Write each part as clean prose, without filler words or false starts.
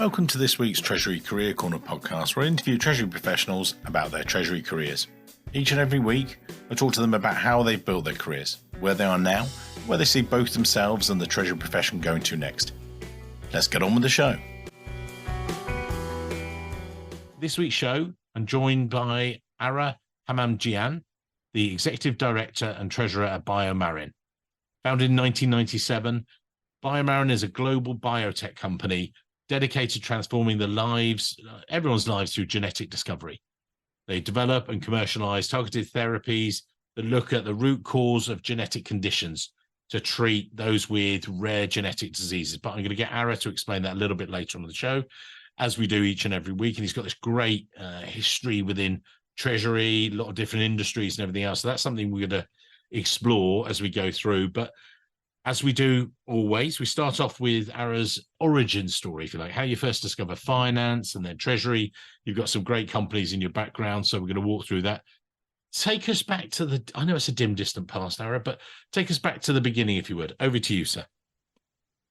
Welcome to this week's Treasury Career Corner podcast, where I interview Treasury professionals about their Treasury careers. Each and every week, I talk to them about how they've built their careers, where they are now, where they see both themselves and the Treasury profession going to next. Let's get on with the show. This week's show, I'm joined by Ara Hamamjian, the Executive Director and Treasurer at BioMarin. Founded in 1997, BioMarin is a global biotech company dedicated to transforming everyone's lives through genetic discovery. They develop and commercialize targeted therapies that look at the root cause of genetic conditions to treat those with rare genetic diseases. But I'm going to get Ara to explain that a little bit later on in the show, as we do each and every week. And he's got this great history within Treasury, a lot of different industries and everything else. So that's something we're going to explore as we go through. But as we do always, we start off with Ara's origin story, if you like, how you first discover finance and then Treasury. You've got some great companies in your background, so we're going to walk through that. Take us back to I know it's a dim, distant past, Ara, but take us back to the beginning, if you would. Over to you, sir.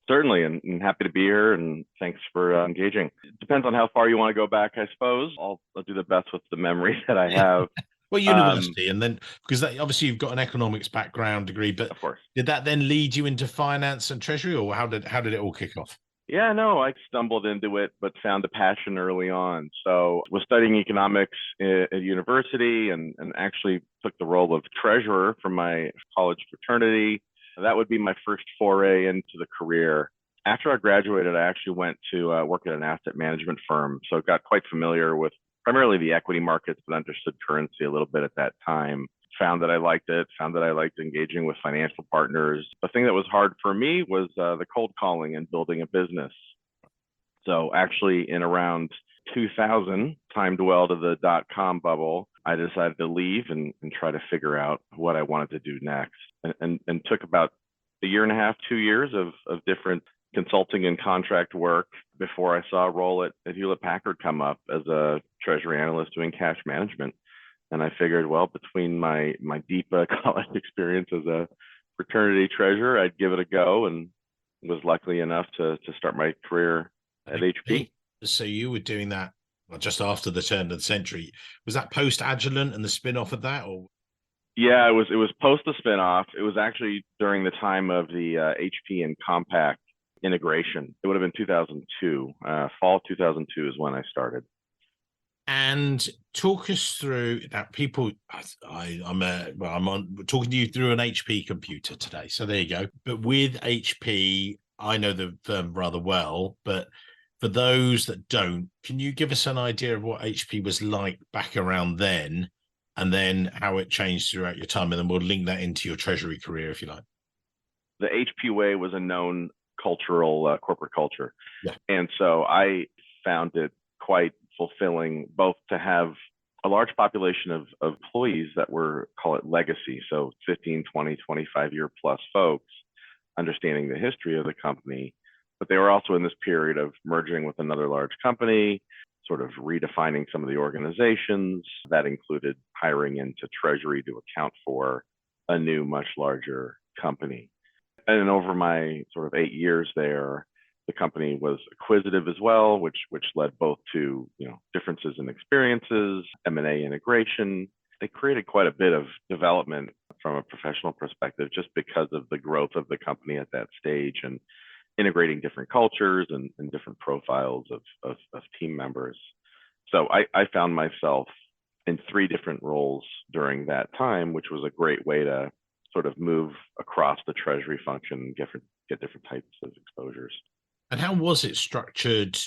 Certainly, and happy to be here, and thanks for engaging. It depends on how far you want to go back, I suppose. I'll do the best with the memories that I have. Well, university, and then because obviously you've got an economics background degree, but of course, did that then lead you into finance and Treasury, or how did it all kick off? Yeah, no, I stumbled into it, but found a passion early on. So was studying economics at university, and actually took the role of treasurer for my college fraternity. That would be my first foray into the career. After I graduated, I actually went to work at an asset management firm. So got quite familiar with primarily the equity markets, but understood currency a little bit at that time. Found that I liked it, found that I liked engaging with financial partners. The thing that was hard for me was the cold calling and building a business. So actually in around 2000, timed well to the dot-com bubble, I decided to leave and try to figure out what I wanted to do next. And took about a year and a half, 2 years of different consulting and contract work before I saw a role at Hewlett-Packard come up as a treasury analyst doing cash management. And I figured, well, between my deep college experience as a fraternity treasurer, I'd give it a go, and was lucky enough to start my career at HP. So you were doing that just after the turn of the century. Was that post-Agilent and the spin-off of that, or? Yeah, it was post the spin-off. It was actually during the time of the HP and Compaq integration. It would have been 2002. Fall 2002 is when I started. And talk us through that. People, I'm talking to you through an HP computer today. So there you go. But with HP, I know the firm rather well. But for those that don't, can you give us an idea of what HP was like back around then, and then how it changed throughout your time? And then we'll link that into your Treasury career, if you like. The HP way was a known cultural corporate culture. Yeah. And so I found it quite fulfilling both to have a large population of employees that were, call it legacy, so 15, 20, 25 year plus folks, understanding the history of the company, but they were also in this period of merging with another large company, sort of redefining some of the organizations. That included hiring into Treasury to account for a new, much larger company. And over my sort of 8 years there, the company was acquisitive as well, which led both to differences in experiences, M&A integration. They created quite a bit of development from a professional perspective, just because of the growth of the company at that stage, and integrating different cultures and different profiles of team members. So I found myself in 3 different roles during that time, which was a great way to sort of move across the Treasury function and get different types of exposures. And how was it structured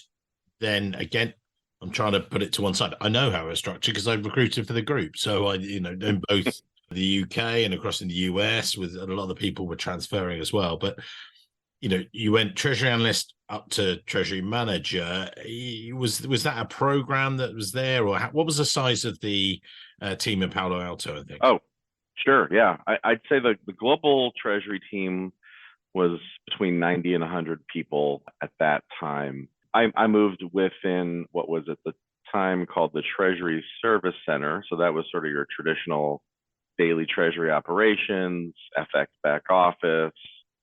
then? Again, I'm trying to put it to one side. I know how it was structured because I've recruited for the group. So I, in both the UK and across in the US, with a lot of the people were transferring as well. But, you went treasury analyst up to treasury manager. Was that a program that was there, or what was the size of the team in Palo Alto, I think? Oh, sure. Yeah. I'd say the global treasury team was between 90 and 100 people at that time. I moved within what was at the time called the Treasury Service Center. So that was sort of your traditional daily treasury operations, FX back office,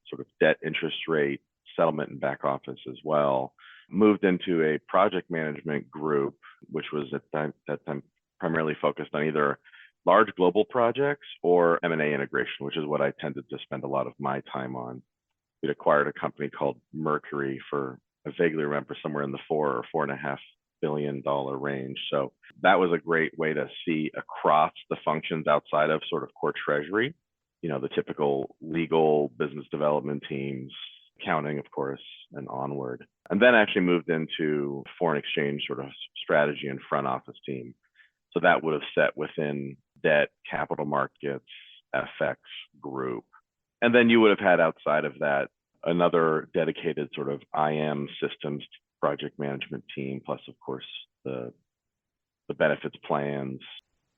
sort of debt interest rate, settlement and back office as well. moved into a project management group, which was at that time primarily focused on either large global projects or M&A integration, which is what I tended to spend a lot of my time on. We'd acquired a company called Mercury for, I vaguely remember, somewhere in the $4 or $4.5 billion range. So that was a great way to see across the functions outside of sort of core treasury, the typical legal, business development teams, accounting, of course, and onward. And then actually moved into foreign exchange sort of strategy and front office team. So that would have sat within debt, capital markets, FX group. And then you would have had outside of that another dedicated sort of IM systems project management team, plus of course the benefits plans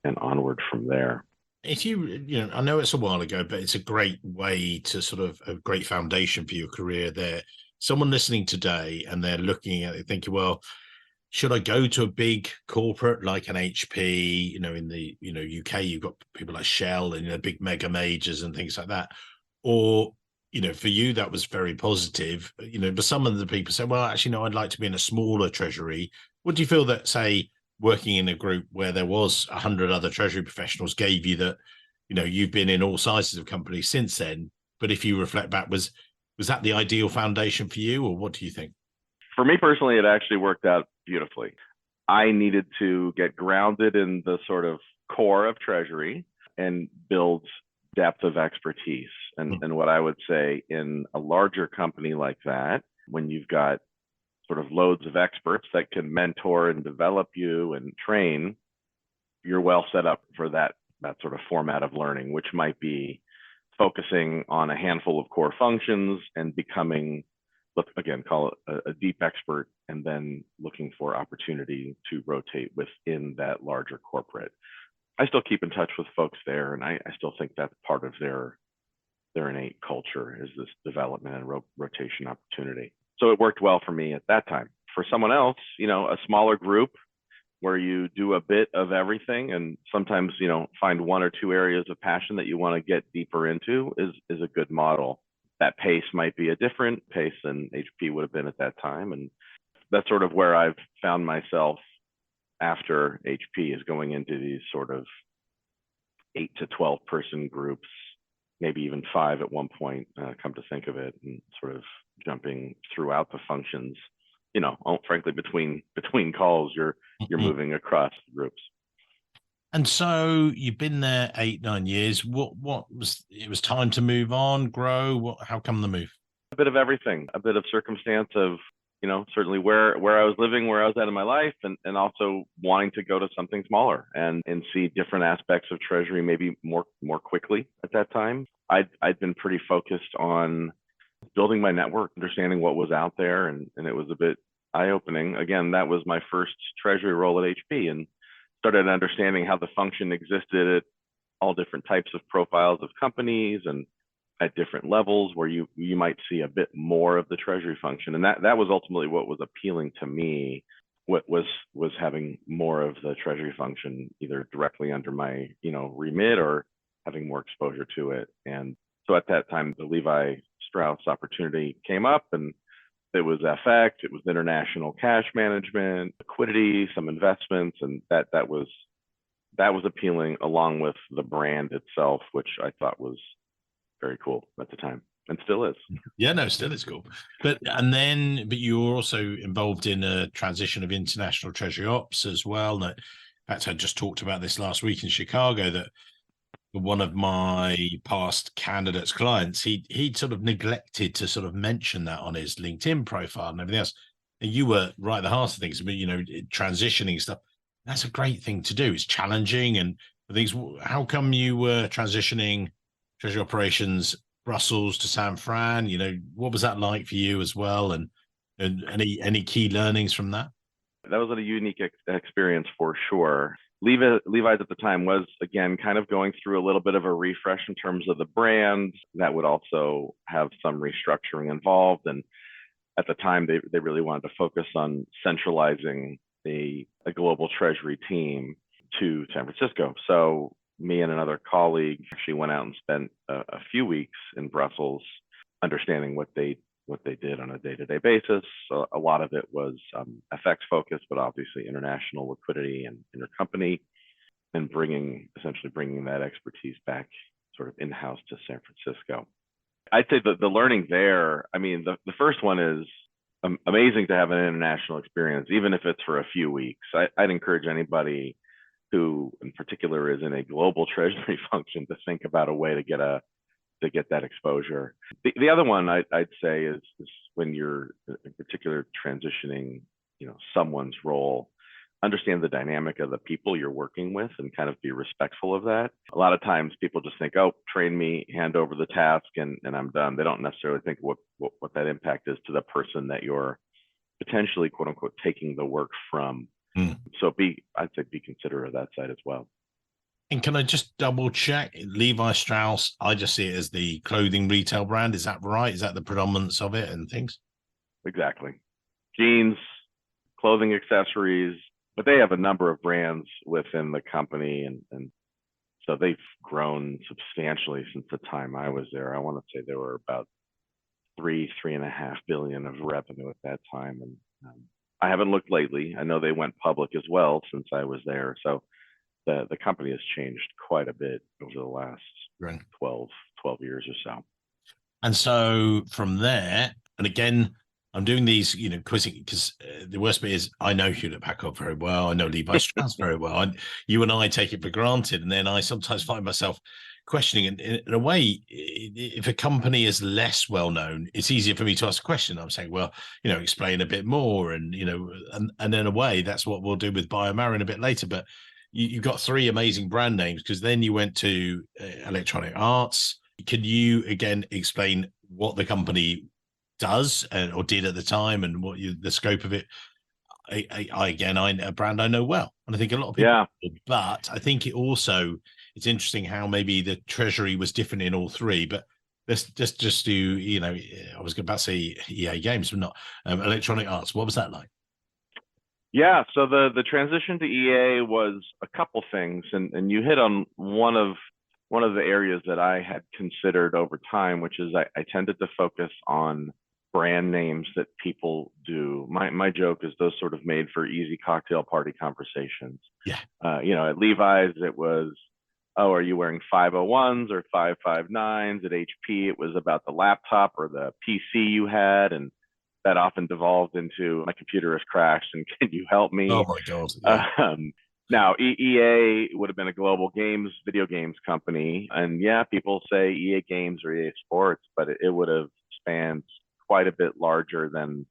and onward from there. If I know it's a while ago, but it's a great way to sort of a great foundation for your career there. Someone listening today and they're looking at it thinking, well, should I go to a big corporate like an HP? In the UK, you've got people like Shell and big mega majors and things like that. Or for you, that was very positive. But some of the people say, well, actually, no, I'd like to be in a smaller treasury. What do you feel that, say, working in a group where there was 100 other treasury professionals gave you that? You've been in all sizes of companies since then. But if you reflect back, was that the ideal foundation for you, or what do you think? For me personally, it actually worked out beautifully. I needed to get grounded in the sort of core of treasury and build depth of expertise. And what I would say in a larger company like that, when you've got sort of loads of experts that can mentor and develop you and train, you're well set up for that sort of format of learning, which might be focusing on a handful of core functions and becoming, again, call it a deep expert, and then looking for opportunity to rotate within that larger corporate. I still keep in touch with folks there, and I still think that's part of their innate culture, is this development and rotation opportunity. So it worked well for me at that time. For someone else, a smaller group where you do a bit of everything and sometimes, find one or two areas of passion that you want to get deeper into is a good model. That pace might be a different pace than HP would have been at that time. And that's sort of where I've found myself after HP, is going into these sort of 8 to 12 person groups, maybe even 5 at one point, come to think of it, and sort of jumping throughout the functions. Frankly, between calls, you're moving across groups. And so you've been there 8-9 years. What was it? Was time to move on, grow? How come the move? A bit of everything, a bit of circumstance of, certainly where I was living, where I was at in my life, and also wanting to go to something smaller and see different aspects of treasury maybe more quickly at that time. I'd been pretty focused on building my network, understanding what was out there, and it was a bit eye-opening. Again, that was my first treasury role at HP, and started understanding how the function existed at all different types of profiles of companies and at different levels where you might see a bit more of the treasury function. And that was ultimately what was appealing to me, what was having more of the treasury function either directly under my, remit, or having more exposure to it. And so at that time, the Levi Strauss opportunity came up, and it was FX, it was international cash management, liquidity, some investments, and that was appealing, along with the brand itself, which I thought was very cool at the time, and still is. Yeah, no, still is cool. But you were also involved in a transition of international treasury ops as well. In fact, I just talked about this last week in Chicago, that one of my past candidates' clients, he sort of neglected to sort of mention that on his LinkedIn profile and everything else. And you were right at the heart of things, but transitioning stuff, that's a great thing to do. It's challenging and things. How come you were transitioning treasury operations Brussels to San Fran? What was that like for you as well? And any key learnings from that? That was a unique experience for sure. Levi's at the time was, again, kind of going through a little bit of a refresh in terms of the brand. That would also have some restructuring involved. And at the time, they really wanted to focus on centralizing a global treasury team to San Francisco. So me and another colleague actually went out and spent a few weeks in Brussels, understanding what they what they did on a day-to-day basis. So a lot of it was FX focused, but obviously international liquidity and intercompany, and essentially bringing that expertise back sort of in-house to San Francisco. I'd say that the learning there, I mean, the first one is amazing to have an international experience, even if it's for a few weeks. I'd encourage anybody who in particular is in a global treasury function to think about a way to get that exposure. The other one I'd say is when you're in particular transitioning, someone's role, understand the dynamic of the people you're working with and kind of be respectful of that. A lot of times people just think, oh, train me, hand over the task, and I'm done. They don't necessarily think what that impact is to the person that you're potentially, quote unquote, taking the work from. So I'd say be considerate of that side as well. And can I just double check? Levi Strauss, I just see it as the clothing retail brand. Is that right? Is that the predominance of it and things? Exactly. Jeans, clothing, accessories, but they have a number of brands within the company. And so they've grown substantially since the time I was there. I want to say there were about $3.5 billion of revenue at that time. And I haven't looked lately. I know they went public as well since I was there. So the company has changed quite a bit over the last 12 years or so. And so from there, and again, I'm doing these, quizzing, because the worst bit is I know Hewlett-Packard very well. I know Levi Strauss very well. You and I take it for granted. And then I sometimes find myself questioning. And in a way, if a company is less well known, it's easier for me to ask a question. I'm saying, well, explain a bit more. And, and in a way, that's what we'll do with BioMarin a bit later. But you've got three amazing brand names, because then you went to Electronic Arts. Can you, again, explain what the company does or did at the time and what the scope of it? A brand I know well, and I think a lot of people do, but I think it's interesting how maybe the treasury was different in all three. But let's just do, I was about to say EA Games, but not Electronic Arts. What was that like? Yeah, so the transition to EA was a couple things, and you hit on one of the areas that I had considered over time, which is I tended to focus on brand names that people do. My joke is those sort of made for easy cocktail party conversations. Yeah. At Levi's, it was, oh, are you wearing 501s or 559s? At HP, it was about the laptop or the PC you had, and that often devolved into my computer has crashed and can you help me? Oh my God. Yeah. Now, EA would have been a global video games company. And yeah, people say EA Games or EA Sports, but it would have spanned quite a bit larger than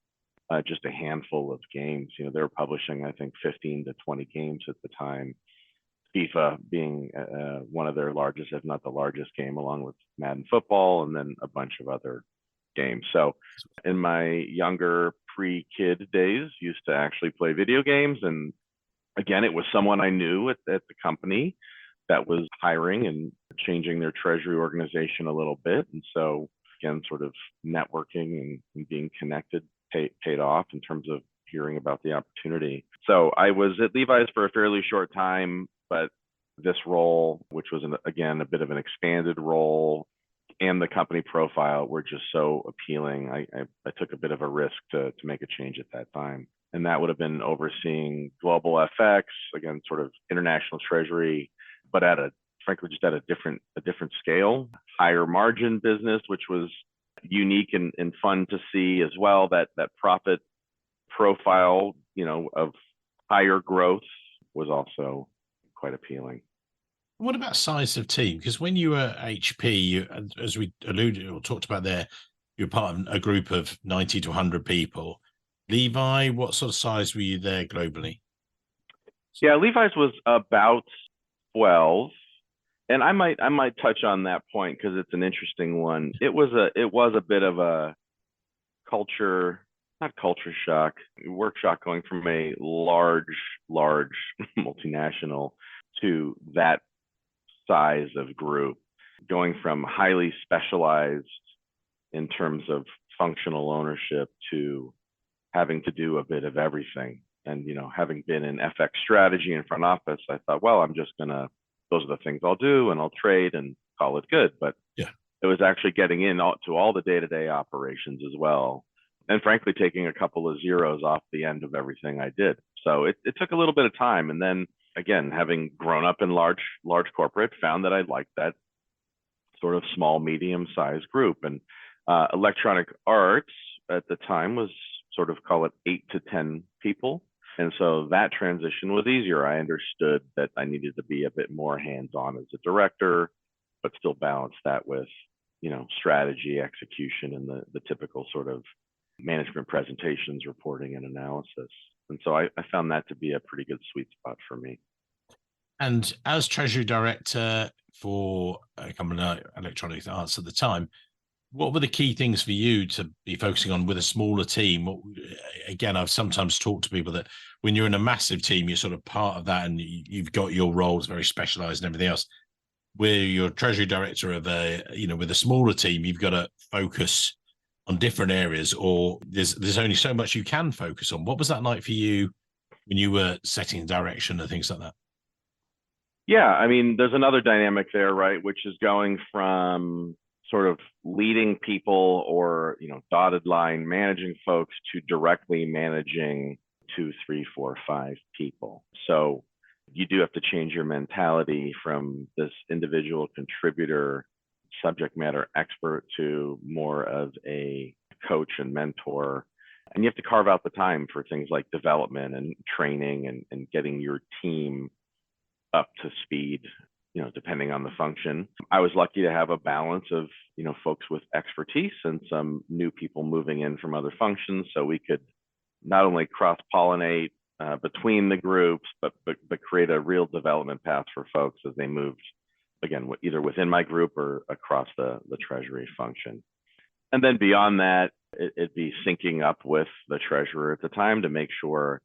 just a handful of games. They were publishing, I think, 15 to 20 games at the time. FIFA being one of their largest, if not the largest game, along with Madden Football, and then a bunch of other games. So in my younger pre-kid days, used to actually play video games. And again, it was someone I knew at the company that was hiring and changing their treasury organization a little bit. And so again, sort of networking and being connected paid off in terms of hearing about the opportunity. So I was at Levi's for a fairly short time, but this role, which was again a bit of an expanded role, and the company profile were just so appealing. I took a bit of a risk to make a change at that time. And that would have been overseeing global FX, again, sort of international treasury, but frankly, just at a different scale, higher margin business, which was unique and fun to see as well. That profit profile, of higher growth was also quite appealing. What about size of team? Because when you were HP, as we alluded or talked about there, you're part of a group of 90 to 100 people. Levi, what sort of size were you there globally? Yeah, Levi's was about 12. And I might touch on that point because it's an interesting one. It was a bit of a not culture shock, work shock, going from a large multinational to that size of group, going from highly specialized in terms of functional ownership to having to do a bit of everything. And, having been in FX strategy and front office, I thought, well, those are the things I'll do, and I'll trade and call it good. But It was actually getting to all the day-to-day operations as well. And frankly, taking a couple of zeros off the end of everything I did. So it took a little bit of time. And then again, having grown up in large corporate, found that I liked that sort of small, medium-sized group. And electronic arts at the time was sort of, call it 8 to 10 people. And so that transition was easier. I understood that I needed to be a bit more hands-on as a director, but still balance that with, strategy, execution, and the typical sort of management presentations, reporting, and analysis. And so I found that to be a pretty good sweet spot for me. And as Treasury Director for Cumberland Electronic Arts at the time, what were the key things for you to be focusing on with a smaller team? Again, I've sometimes talked to people that when you're in a massive team, you're sort of part of that and you've got your roles very specialized and everything else. Where you're Treasury Director of with a smaller team, you've got to focus on different areas, or there's only so much you can focus on. What was that like for you when you were setting direction and things like that? Yeah, I mean, there's another dynamic there, right? Which is going from sort of leading people or, dotted line managing folks to directly managing 2, 3, 4, 5 people. So you do have to change your mentality from this individual contributor, subject matter expert, to more of a coach and mentor. And you have to carve out the time for things like development and training and getting your team up to speed, depending on the function. I was lucky to have a balance of, folks with expertise and some new people moving in from other functions. So we could not only cross-pollinate between the groups, but create a real development path for folks as they moved, again, either within my group or across the treasury function. And then beyond that, it'd be syncing up with the treasurer at the time to make sure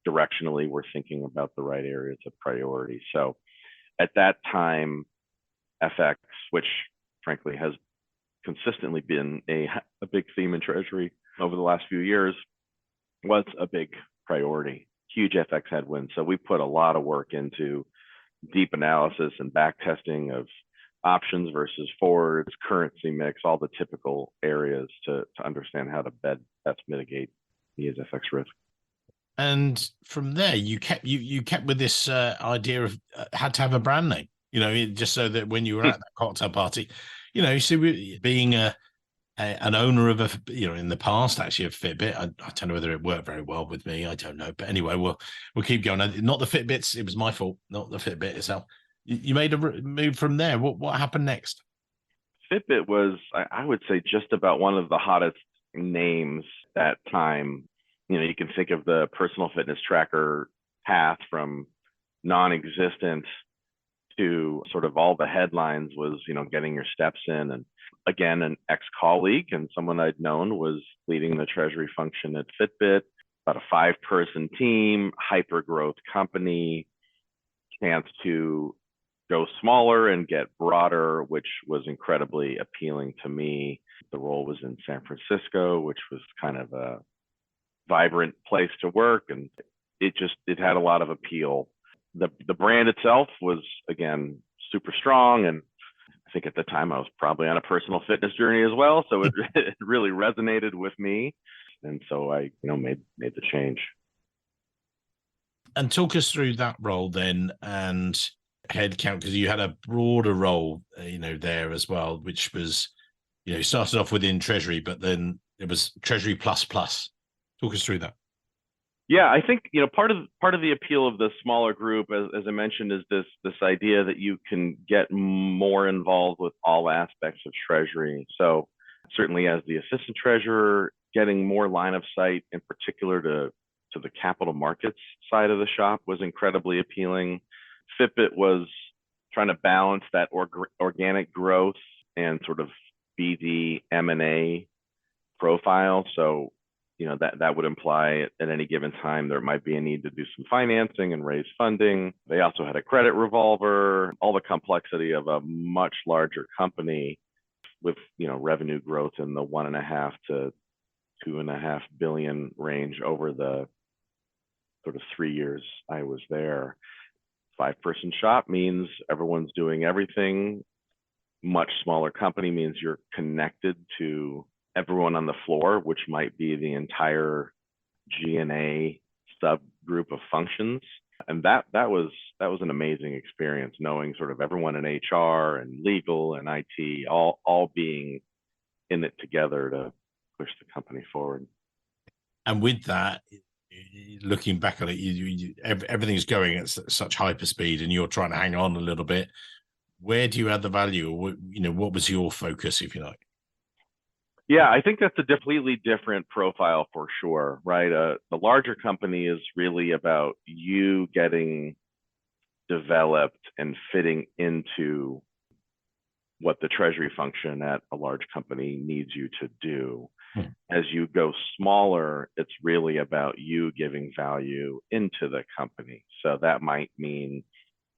directionally we're thinking about the right areas of priority. So at that time, FX, which frankly has consistently been a big theme in Treasury over the last few years, was a big priority, huge FX headwind. So we put a lot of work into deep analysis and back testing of options versus forwards, currency mix, all the typical areas to understand how to best mitigate the FX risk. And from there, you kept with this idea of had to have a brand name, just so that when you were at that cocktail party, being an owner of in the past, actually, of Fitbit. I don't know whether it worked very well with me. I don't know. But anyway, we'll keep going. Not the Fitbits. It was my fault, not the Fitbit itself. You made a move from there. What happened next? Fitbit was, I would say, just about one of the hottest names that time. You can think of the personal fitness tracker path from non-existent to sort of all the headlines was, getting your steps in. And again, an ex-colleague and someone I'd known was leading the treasury function at Fitbit, about a 5-person team, hyper growth company, chance to go smaller and get broader, which was incredibly appealing to me. The role was in San Francisco, which was kind of a vibrant place to work, and it had a lot of appeal. The brand itself was, again, super strong, and I think at the time I was probably on a personal fitness journey as well, so it really resonated with me, and so I made the change. And talk us through that role then, and headcount, because you had a broader role there as well, which was started off within Treasury, but then it was Treasury plus. Talk us through that. Yeah, I think part of the appeal of the smaller group, as I mentioned, is this idea that you can get more involved with all aspects of Treasury. So certainly as the assistant treasurer, getting more line of sight, in particular to the capital markets side of the shop, was incredibly appealing. Fitbit was trying to balance that organic growth and sort of BD M&A profile. So that would imply at any given time there might be a need to do some financing and raise funding. They also had a credit revolver, all the complexity of a much larger company with revenue growth in the 1.5 to 2.5 billion range over the sort of 3 years I was there. 5-person shop means everyone's doing everything. much smaller company means you're connected to everyone on the floor, which might be the entire G&A subgroup of functions. And that was an amazing experience, knowing sort of everyone in HR and legal and IT all being in it together to push the company forward. And with that, looking back on it, everything's going at such hyper speed, and you're trying to hang on a little bit. Where do you add the value? Or, what was your focus, if you like? Yeah, I think that's a completely different profile for sure, right? The larger company is really about you getting developed and fitting into what the treasury function at a large company needs you to do. As you go smaller, it's really about you giving value into the company. So that might mean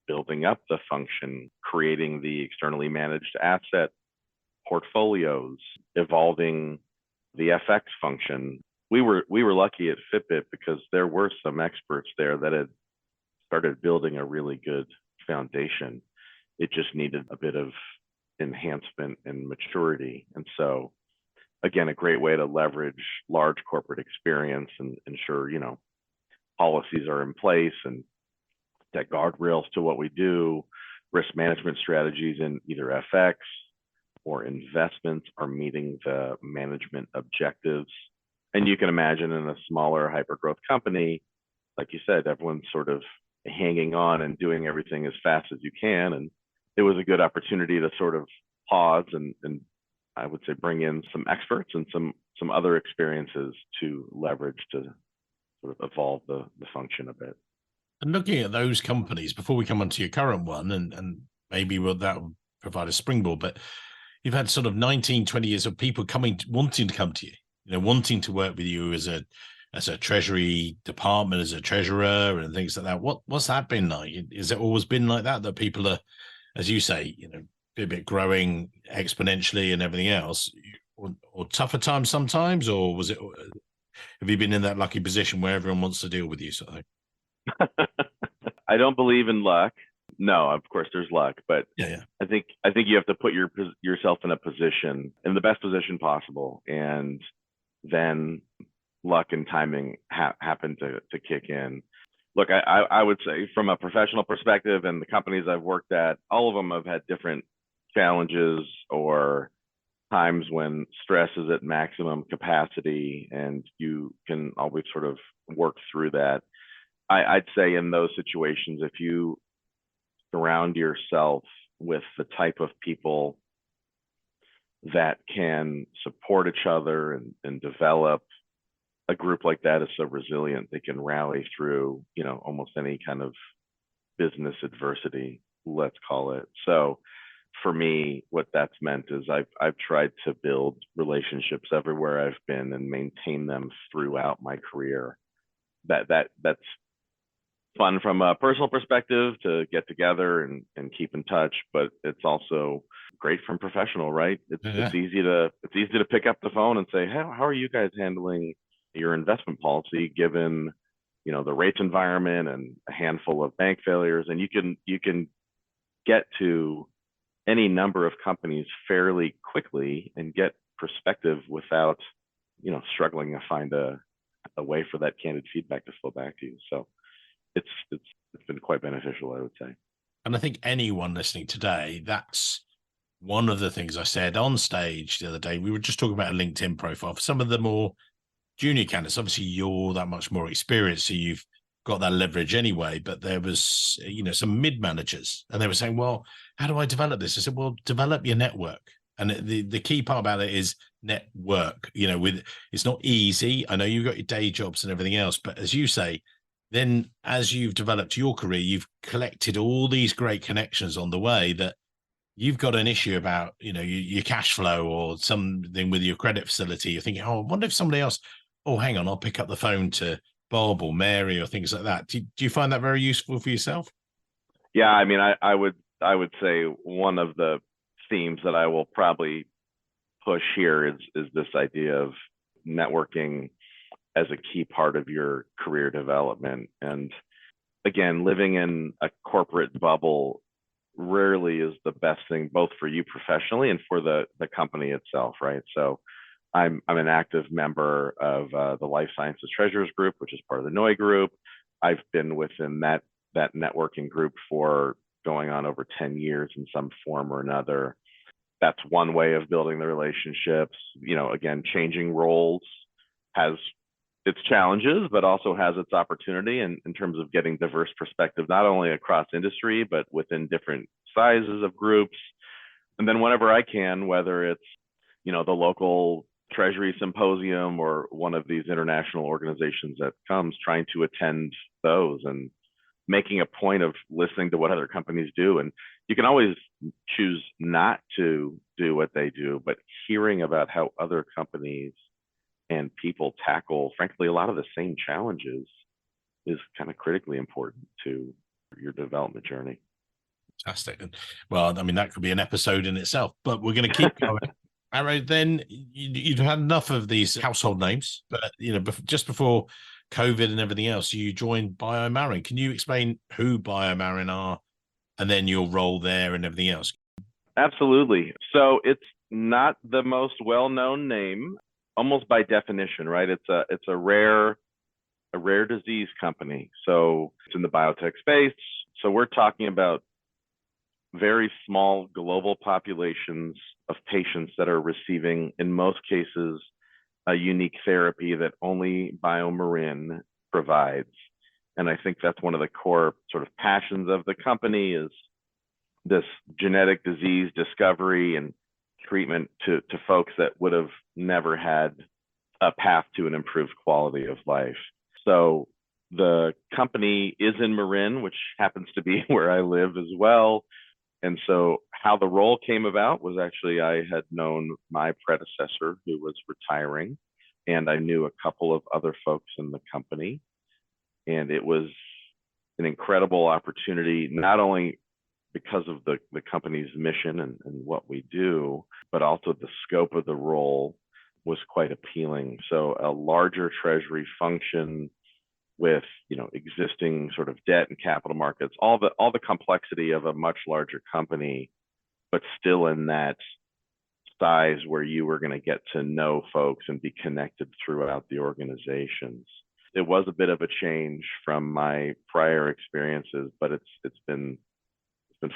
building up the function, creating the externally managed asset portfolios, evolving the FX function. We were lucky at Fitbit because there were some experts there that had started building a really good foundation. It just needed a bit of enhancement and maturity. And so, again, a great way to leverage large corporate experience and ensure, policies are in place and that guardrails to what we do, risk management strategies in either FX or investments are meeting the management objectives. And you can imagine in a smaller hyper-growth company, like you said, everyone's sort of hanging on and doing everything as fast as you can. And it was a good opportunity to sort of pause and I would say bring in some experts and some other experiences to leverage to sort of evolve the function a bit. And looking at those companies, before we come on to your current one, and maybe that will provide a springboard, but you've had sort of 19, 20 years of people wanting to come to you, wanting to work with you as a treasury department, as a treasurer and things like that. What's that been like? Has it always been like that people are, as you say, a bit growing exponentially and everything else, or tougher times sometimes, or have you been in that lucky position where everyone wants to deal with you, sort of thing? I don't believe in luck. No, of course there's luck, but yeah. I think you have to put yourself in a position, in the best position possible, and then luck and timing happen to kick in. Look, I would say from a professional perspective and the companies I've worked at, all of them have had different challenges or times when stress is at maximum capacity, and you can always sort of work through that. I'd say in those situations, if you surround yourself with the type of people that can support each other and develop, a group like that is so resilient they can rally through almost any kind of business adversity, let's call it. So for me, what that's meant is I've tried to build relationships everywhere I've been and maintain them throughout my career. That's fun from a personal perspective to get together and keep in touch, but it's also great from professional, right? It's easy to pick up the phone and say, how are you guys handling your investment policy given the rates environment and a handful of bank failures? And you can get to any number of companies fairly quickly and get perspective without struggling to find a way for that candid feedback to flow back to you. So it's been quite beneficial, I would say. And I think anyone listening today, that's one of the things I said on stage the other day. We were just talking about a LinkedIn profile for some of the more junior candidates. Obviously, you're that much more experienced, so you've got that leverage anyway. But there was, some mid managers, and they were saying, "Well, how do I develop this?" I said, "Well, develop your network." And the key part about it is network. It's not easy. I know you've got your day jobs and everything else, but as you say, then as you've developed your career, you've collected all these great connections on the way that you've got an issue about, your cash flow or something with your credit facility. You're thinking, oh, I wonder if somebody else, oh, hang on, I'll pick up the phone to Bob or Mary or things like that. Do you find that very useful for yourself? Yeah, I mean, I would say one of the themes that I will probably push here is this idea of networking as a key part of your career development. And again, living in a corporate bubble rarely is the best thing, both for you professionally and for the company itself, right? So I'm an active member of the Life Sciences Treasurers Group, which is part of the NOI Group. I've been within that networking group for going on over 10 years in some form or another. That's one way of building the relationships. Again, changing roles has its challenges, but also has its opportunity in terms of getting diverse perspective, not only across industry, but within different sizes of groups. And then whenever I can, whether it's, the local Treasury Symposium or one of these international organizations that comes, trying to attend those and making a point of listening to what other companies do. And you can always choose not to do what they do, but hearing about how other companies and people tackle, frankly, a lot of the same challenges is kind of critically important to your development journey. Fantastic. Well, I mean, that could be an episode in itself, but we're going to keep going. Ara, then you'd had enough of these household names, but just before COVID and everything else, you joined BioMarin. Can you explain who BioMarin are and then your role there and everything else? Absolutely. So it's not the most well-known name, almost by definition, right? It's a rare disease company. So it's in the biotech space. So we're talking about very small global populations of patients that are receiving, in most cases, a unique therapy that only BioMarin provides. And I think that's one of the core sort of passions of the company, is this genetic disease discovery and treatment to folks that would have never had a path to an improved quality of life. So the company is in Marin, which happens to be where I live as well. And so how the role came about was, actually, I had known my predecessor who was retiring, and I knew a couple of other folks in the company. And it was an incredible opportunity, not only because of the company's mission and what we do, but also the scope of the role was quite appealing. So a larger treasury function with existing sort of debt and capital markets, all the complexity of a much larger company, but still in that size where you were going to get to know folks and be connected throughout the organizations. It was a bit of a change from my prior experiences, but it's been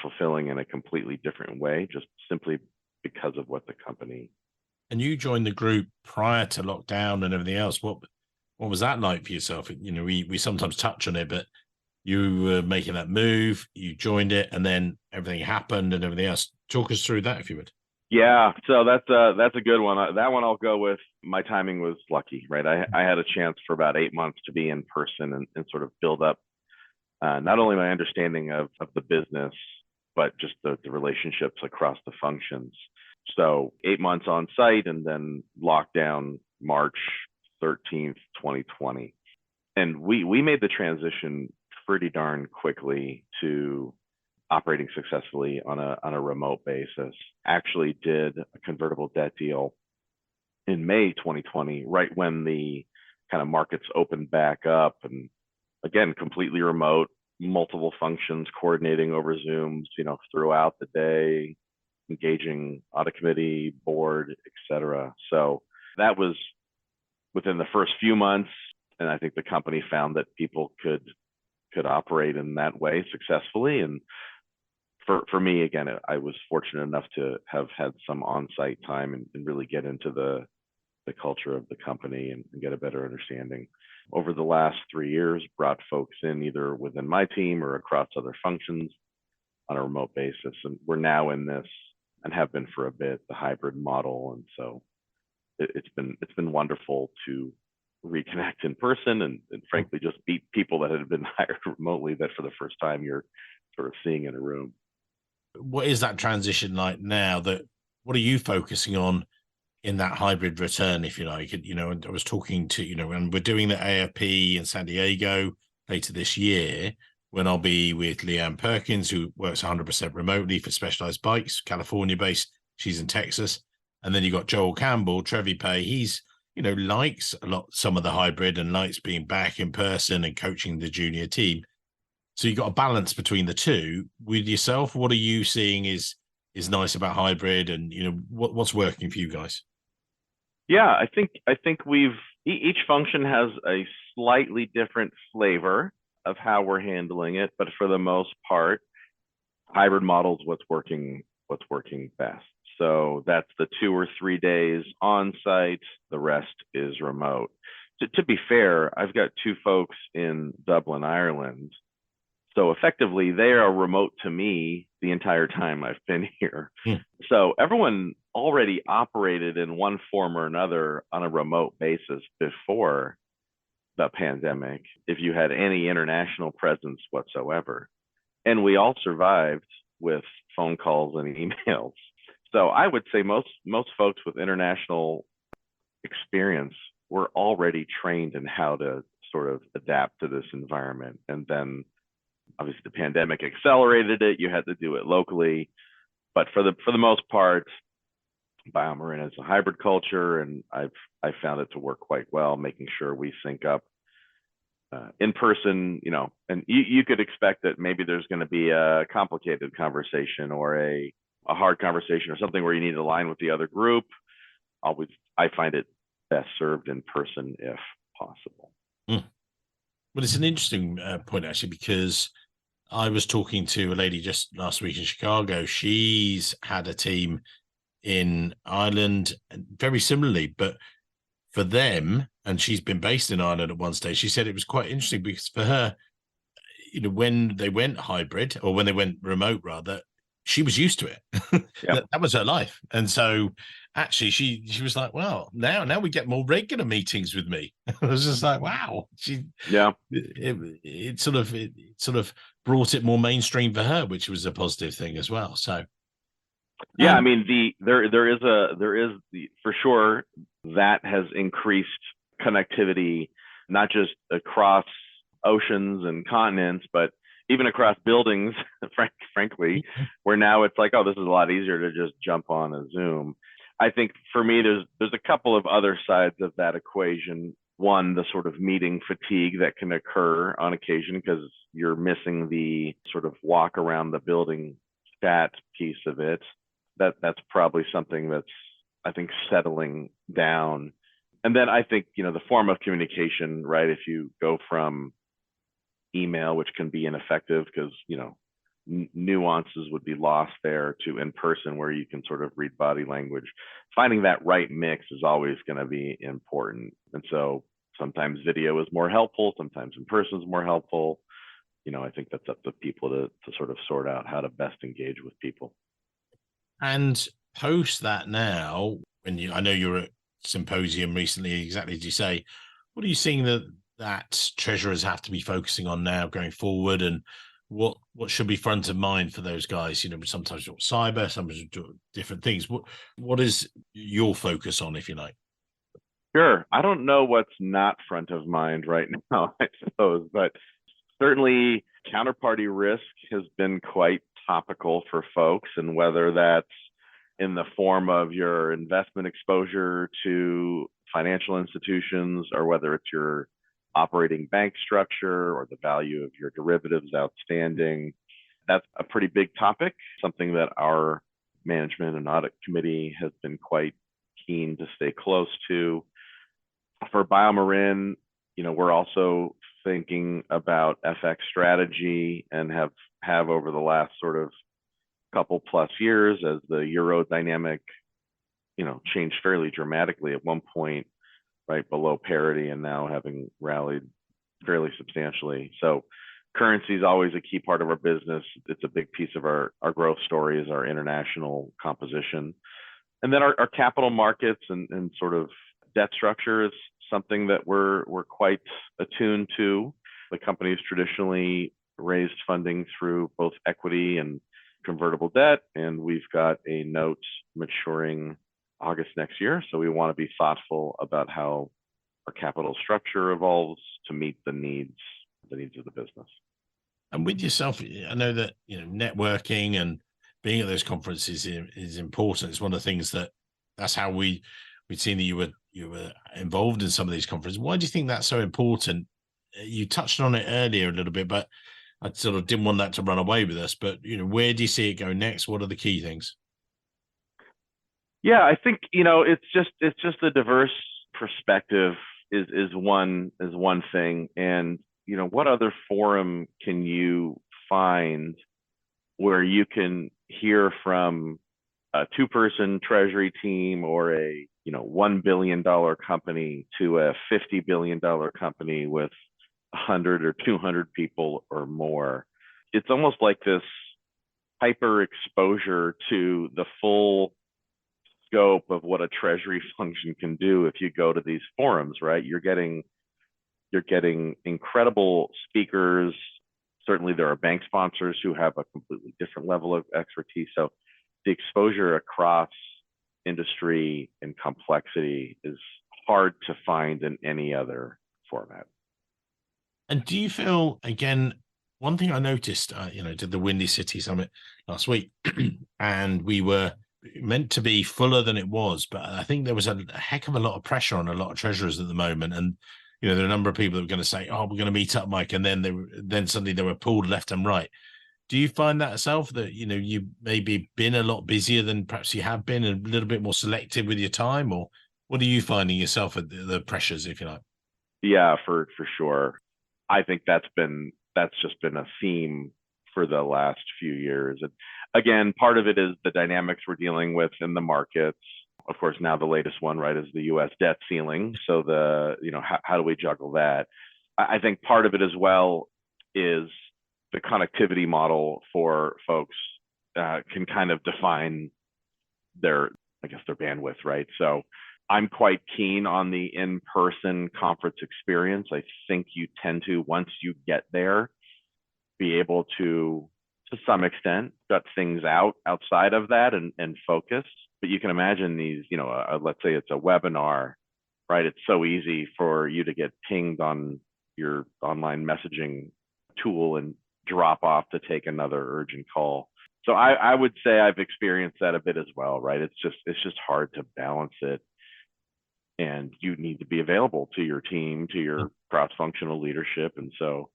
fulfilling in a completely different way, just simply because of what the company. And you joined the group prior to lockdown and everything else. What was that like for yourself? We sometimes touch on it, but you were making that move, you joined it, and then everything happened and everything else. Talk us through that, if you would. Yeah, so that's a good one. That one I'll go with. My timing was lucky, right? I had a chance for about 8 months to be in person and sort of build up not only my understanding of the business, but just the relationships across the functions. So 8 months on site, and then lockdown March 13th, 2020. And we made the transition pretty darn quickly to operating successfully on a remote basis. Actually did a convertible debt deal in May 2020, right when the kind of markets opened back up, and again, completely remote, multiple functions coordinating over Zooms, throughout the day, engaging audit committee, board, etc. So that was within the first few months, and I think the company found that people could operate in that way successfully. And for me, again, I was fortunate enough to have had some on-site time and really get into the culture of the company and get a better understanding. Over the last 3 years, brought folks in either within my team or across other functions on a remote basis. And we're now in this, and have been for a bit, the hybrid model. And so it's been wonderful to reconnect in person and frankly just meet people that had been hired remotely that for the first time you're sort of seeing in a room. What is that transition like now? What are you focusing on in that hybrid return, if you like? I was talking to, and we're doing the AFP in San Diego later this year, when I'll be with Leanne Perkins, who works 100% remotely for Specialized Bikes, California based. She's in Texas. And then you got Joel Campbell, Trevi Pay. He's, likes some of the hybrid and likes being back in person and coaching the junior team. So you got a balance between the two. With yourself, what are you seeing is nice about hybrid, and what's working for you guys? Yeah, I think each function has a slightly different flavor of how we're handling it, but for the most part, hybrid models what's working best. So that's the 2 or 3 days on site, the rest is remote. To be fair, I've got two folks in Dublin, Ireland. So effectively, they are remote to me the entire time I've been here. So everyone already operated in one form or another on a remote basis before the pandemic, if you had any international presence whatsoever. And we all survived with phone calls and emails. So I would say most folks with international experience were already trained in how to sort of adapt to this environment. And then obviously the pandemic accelerated it. You had to do it locally. But for the most part, BioMarin is a hybrid culture, and I've found it to work quite well, making sure we sync up in person, and you could expect that maybe there's going to be a complicated conversation or a hard conversation or something where you need to align with the other group. I find it best served in person if possible. Well, it's an interesting point, actually, because I was talking to a lady just last week in Chicago. She's had a team in Ireland very similarly, but for them, and she's been based in Ireland at one stage, she said it was quite interesting because for her, when they went hybrid, or when they went remote rather, she was used to it. Yep. That was her life. And so actually she was like, well, now we get more regular meetings with me. I was just like, wow. It sort of brought it more mainstream for her, which was a positive thing as well. So yeah, I mean, there is for sure that has increased connectivity, not just across oceans and continents, but even across buildings, frankly, where now it's like, oh, this is a lot easier to just jump on a Zoom. I think for me, there's a couple of other sides of that equation. One, the sort of meeting fatigue that can occur on occasion because you're missing the sort of walk around the building chat piece of it. That's probably something that's, I think, settling down. And then I think, the form of communication, right? If you go from email, which can be ineffective because, nuances would be lost there, to in person where you can sort of read body language, finding that right mix is always going to be important. And so sometimes video is more helpful, sometimes in person is more helpful. I think that's up to people to sort of sort out how to best engage with people. And post that now, I know you're at symposium recently, exactly as you say, what are you seeing that treasurers have to be focusing on now going forward, and what should be front of mind for those guys? Sometimes cyber, sometimes different things. What is your focus on, if you like? Sure. I don't know what's not front of mind right now, I suppose, but certainly counterparty risk has been quite topical for folks, and whether that's in the form of your investment exposure to financial institutions, or whether it's your operating bank structure or the value of your derivatives outstanding, that's a pretty big topic, something that our management and audit committee has been quite keen to stay close to. For BioMarin, we're also thinking about FX strategy, and have over the last sort of couple plus years, as the euro dynamic, changed fairly dramatically at one point, right below parity, and now having rallied fairly substantially. So currency is always a key part of our business. It's a big piece of our growth story, is our international composition. And then our capital markets and sort of debt structure is something that we're quite attuned to. The company's traditionally raised funding through both equity and convertible debt, and we've got a note maturing August next year. So we want to be thoughtful about how our capital structure evolves to meet the needs of the business. And with yourself, I know that networking and being at those conferences is important. It's one of the things that's how we'd seen that you were involved in some of these conferences. Why do you think that's so important? You touched on it earlier a little bit, but I sort of didn't want that to run away with us, but where do you see it go next? What are the key things? Yeah, I think, it's just a diverse perspective is one thing. And, what other forum can you find where you can hear from a two-person treasury team or a, $1 billion company to a $50 billion company with 100 or 200 people or more? It's almost like this hyper exposure to the full scope of what a treasury function can do if you go to these forums, right? You're getting incredible speakers. Certainly there are bank sponsors who have a completely different level of expertise. So the exposure across industry and complexity is hard to find in any other format. And do you feel, again, one thing I noticed, did the Windy City Summit last week, and we were meant to be fuller than it was, but I think there was a heck of a lot of pressure on a lot of treasurers at the moment. And, there are a number of people that were going to say, oh, we're going to meet up, Mike. And then suddenly they were pulled left and right. Do you find that yourself, that, you maybe been a lot busier than perhaps you have been, and a little bit more selective with your time? Or what are you finding yourself at the pressures, if you like? Yeah, for sure. I think that's just been a theme for the last few years. And again, part of it is the dynamics we're dealing with in the markets. Of course, now the latest one, right, is the U.S. debt ceiling. So how do we juggle that? I think part of it as well is the connectivity model for folks can kind of define their bandwidth, right? So I'm quite keen on the in-person conference experience. I think you tend to, once you get there, be able to some extent, gut things outside of that and focus. But you can imagine these, let's say it's a webinar, right? It's so easy for you to get pinged on your online messaging tool and drop off to take another urgent call. So I would say I've experienced that a bit as well, right? It's just hard to balance it. And you need to be available to your team, to your cross-functional leadership. And so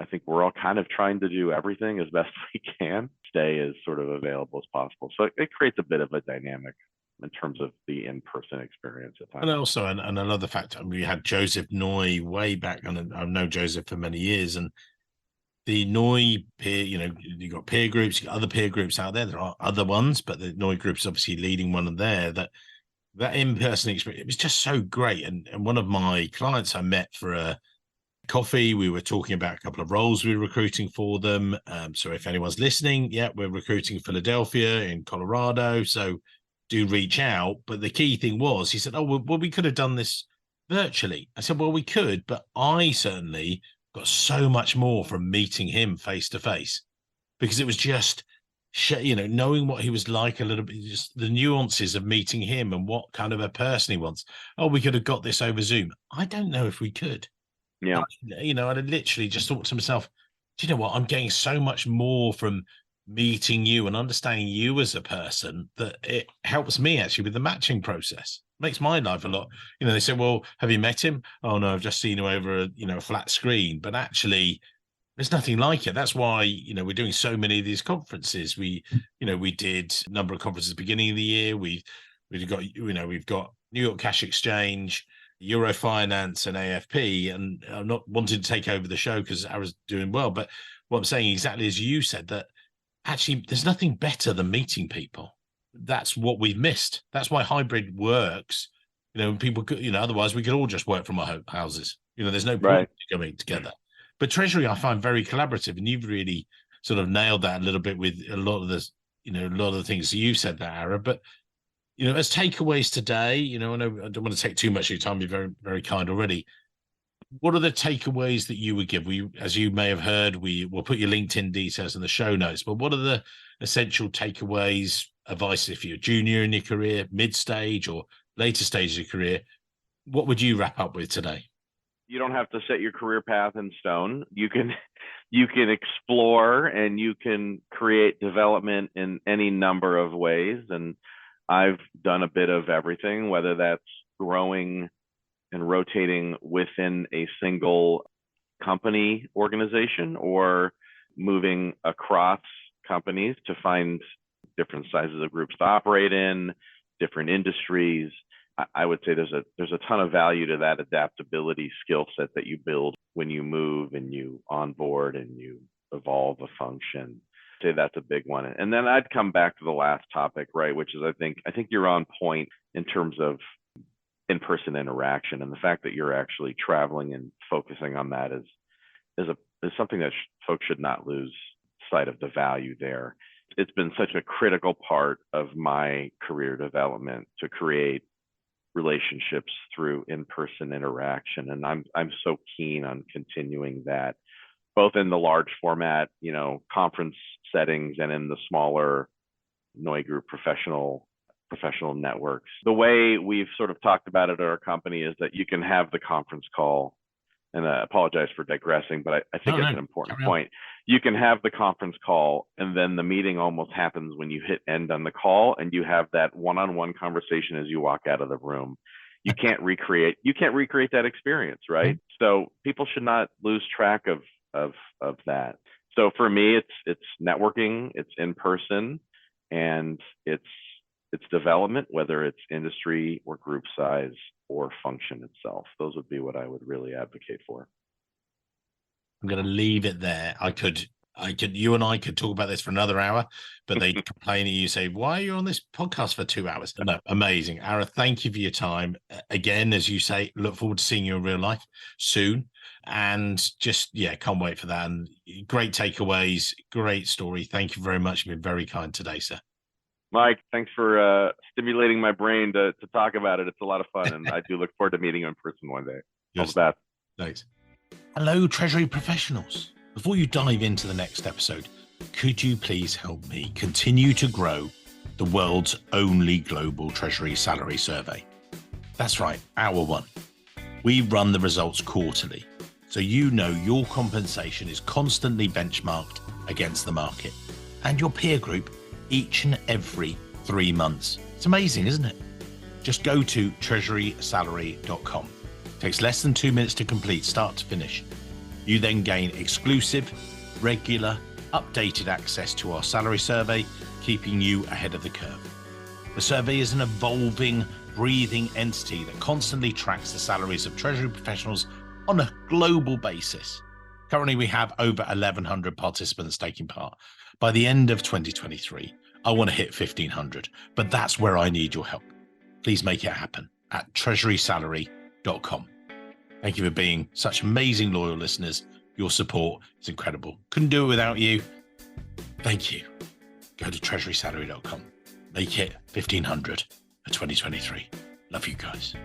I think we're all kind of trying to do everything as best we can, stay as sort of available as possible. So it creates a bit of a dynamic in terms of the in-person experience at times. And also, and another factor, we had Joseph Noy way back, and I've known Joseph for many years, and the Noy peer, you've got peer groups, you've got other peer groups out there. There are other ones, but the Noy group's obviously leading one of there. That in-person experience, it was just so great. And one of my clients I met for a coffee, we were talking about a couple of roles we were recruiting for them. So if anyone's listening, yeah, we're recruiting Philadelphia in Colorado. So do reach out. But the key thing was, he said, oh, well, we could have done this virtually. I said, well, we could, but I certainly got so much more from meeting him face to face, because it was just, knowing what he was like a little bit, just the nuances of meeting him and what kind of a person he wants. Oh, we could have got this over Zoom. I don't know if we could. Yeah. I literally just thought to myself, do you know what? I'm getting so much more from meeting you and understanding you as a person that it helps me actually with the matching process. Makes my life a lot. They say, well, have you met him? Oh no, I've just seen him over a flat screen. But actually, there's nothing like it. That's why, we're doing so many of these conferences. We did a number of conferences at the beginning of the year. We've got New York Cash Exchange, Eurofinance, and AFP. And I'm not wanting to take over the show because Ara's doing well. But what I'm saying, exactly as you said, that actually there's nothing better than meeting people. That's what we've missed. That's why hybrid works. People could, otherwise we could all just work from our houses. There's no point coming together. But Treasury, I find very collaborative, and you've really sort of nailed that a little bit with a lot of this, a lot of the things that you said there, Ara. But as takeaways today, I know I don't want to take too much of your time. You're very, very kind already. What are the takeaways that you would give? As you may have heard, we will put your LinkedIn details in the show notes. But what are the essential takeaways, advice if you're junior in your career, mid-stage, or later stage of your career? What would you wrap up with today? You don't have to set your career path in stone. You can explore, and you can create development in any number of ways. And I've done a bit of everything, whether that's growing and rotating within a single company organization, or moving across companies to find different sizes of groups to operate in, different industries. I would say there's a ton of value to that adaptability skill set that you build when you move and you onboard and you evolve a function. I'd say that's a big one. And then I'd come back to the last topic, right, which is I think you're on point in terms of in-person interaction, and the fact that you're actually traveling and focusing on that is something that folks should not lose sight of the value there. It's been such a critical part of my career development to create relationships through in-person interaction, and I'm so keen on continuing that, both in the large format, conference settings, and in the smaller NOI group professional networks. The way we've sort of talked about it at our company is that you can have the conference call, and I apologize for digressing, but I think it's an important point. You can have the conference call, and then the meeting almost happens when you hit end on the call, and you have that one-on-one conversation as you walk out of the room. You can't recreate that experience, right? So people should not lose track of that. So for me, it's networking, it's in person, and it's development, whether it's industry or group size or function itself. Those would be what I would really advocate for. I'm going to leave it there. You and I could talk about this for another hour, but they complain and you say, why are you on this podcast for 2 hours? No, amazing. Ara, thank you for your time. Again, as you say, look forward to seeing you in real life soon. And just, can't wait for that. And great takeaways, great story. Thank you very much. You've been very kind today, sir. Mike, thanks for stimulating my brain to talk about it. It's a lot of fun, and I do look forward to meeting you in person one day. All the best. Thanks. Hello, Treasury professionals. Before you dive into the next episode, could you please help me continue to grow the world's only global Treasury salary survey? That's right, our one. We run the results quarterly, so you know your compensation is constantly benchmarked against the market and your peer group each and every 3 months. It's amazing, isn't it? Just go to treasurysalary.com. It takes less than 2 minutes to complete, start to finish. You then gain exclusive, regular, updated access to our salary survey, keeping you ahead of the curve. The survey is an evolving, breathing entity that constantly tracks the salaries of Treasury professionals on a global basis. Currently, we have over 1,100 participants taking part. By the end of 2023, I want to hit 1,500, but that's where I need your help. Please make it happen at treasurysalary.com. Thank you for being such amazing loyal listeners. Your support is incredible. Couldn't do it without you. Thank you. Go to treasurysalary.com. Make it 1,500 for 2023. Love you guys.